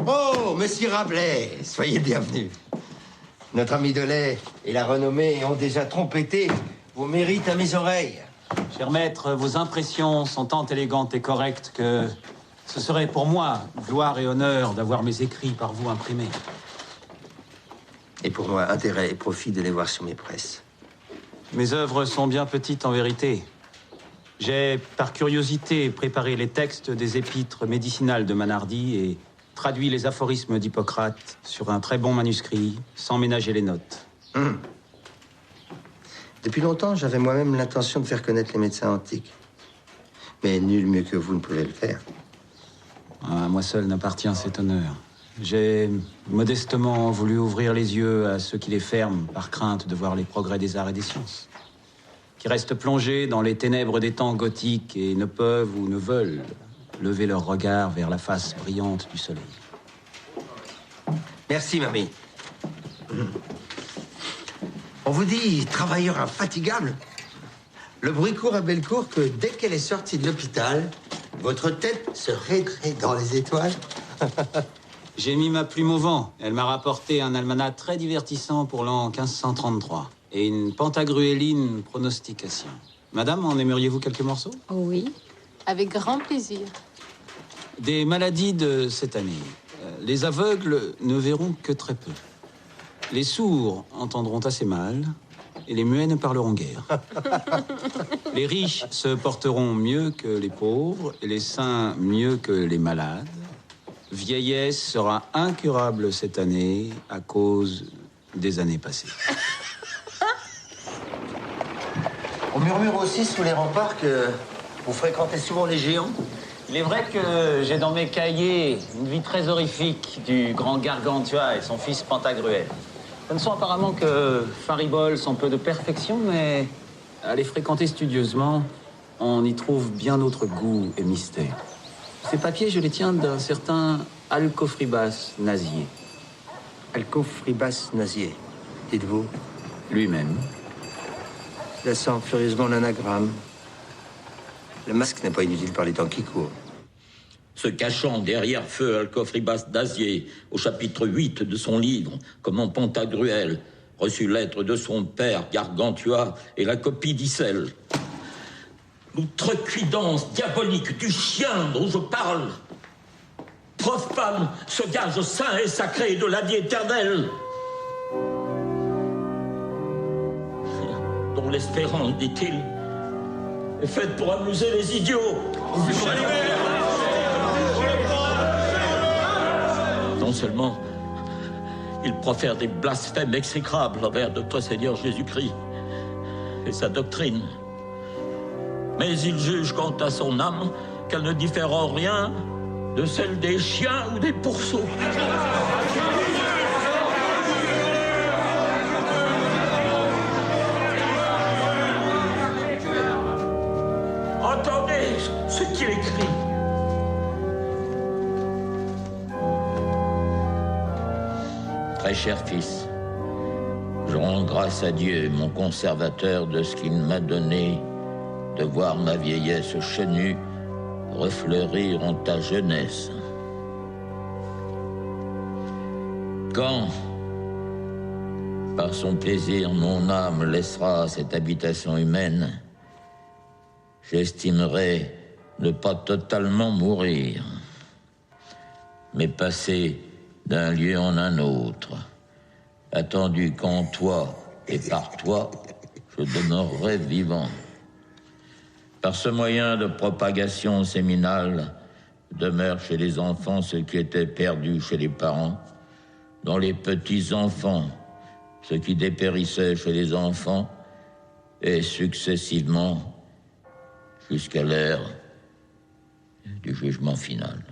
Oh, monsieur Rabelais, soyez bienvenu. Notre ami Delay et la renommée ont déjà trompetté vos mérites à mes oreilles. Cher maître, vos impressions sont tant élégantes et correctes que ce serait pour moi gloire et honneur d'avoir mes écrits par vous imprimés. Et pour moi, intérêt et profit de les voir sur mes presses. Mes œuvres sont bien petites en vérité. J'ai, par curiosité, préparé les textes des épîtres médicinales de Manardi et traduit les aphorismes d'Hippocrate sur un très bon manuscrit, sans ménager les notes. Depuis longtemps, j'avais moi-même l'intention de faire connaître les médecins antiques. Mais nul mieux que vous ne pouvez le faire. À moi seul n'appartient cet honneur. J'ai modestement voulu ouvrir les yeux à ceux qui les ferment par crainte de voir les progrès des arts et des sciences, qui restent plongés dans les ténèbres des temps gothiques et ne peuvent ou ne veulent lever leur regard vers la face brillante du soleil. Merci, mamie. On vous dit travailleur infatigable. Le bruit court à Bellecour que dès qu'elle est sortie de l'hôpital, votre tête se raiderait dans les étoiles. J'ai mis ma plume au vent. Elle m'a rapporté un almanach très divertissant pour l'an 1533 et une pentagruéline pronostication. Madame, en aimeriez-vous quelques morceaux? Oh oui, avec grand plaisir. Des maladies de cette année. Les aveugles ne verront que très peu. Les sourds entendront assez mal et les muets ne parleront guère. Les riches se porteront mieux que les pauvres et les sains mieux que les malades. Vieillesse sera incurable cette année à cause des années passées. On murmure aussi sous les remparts que vous fréquentez souvent les géants. Il est vrai que j'ai dans mes cahiers une vie très horrifique du grand Gargantua et son fils Pantagruel. Ce ne sont apparemment que fariboles sans peu de perfection, mais à les fréquenter studieusement, on y trouve bien d'autres goûts et mystères. Ces papiers, je les tiens d'un certain Alcofribas Nazier. Alcofribas Nazier, dites-vous? Lui-même. Ça sent furieusement l'anagramme. Le masque n'est pas inutile par les temps qui courent. Se cachant derrière feu Alcofribas Nazier, au chapitre 8 de son livre, comment Pantagruel reçut lettre de son père Gargantua et la copie d'Icelle. L'outrecuidance diabolique du chien dont je parle profane ce gage saint et sacré de la vie éternelle, dont l'espérance, dit-il, est faite pour amuser les idiots. Non seulement il profère des blasphèmes exécrables envers notre Seigneur Jésus-Christ et sa doctrine, mais il juge quant à son âme qu'elle ne diffère en rien de celle des chiens ou des pourceaux. Entendez ce qu'il écrit. Très cher fils, je rends grâce à Dieu, mon conservateur, de ce qu'il m'a donné de voir ma vieillesse chenue refleurir en ta jeunesse. Quand, par son plaisir, mon âme laissera cette habitation humaine, j'estimerai ne pas totalement mourir, mais passer d'un lieu en un autre, attendu qu'en toi et par toi, je demeurerai vivant. Par ce moyen de propagation séminale, demeure chez les enfants ce qui était perdu chez les parents, dans les petits-enfants ce qui dépérissait chez les enfants, et successivement jusqu'à l'heure du jugement final.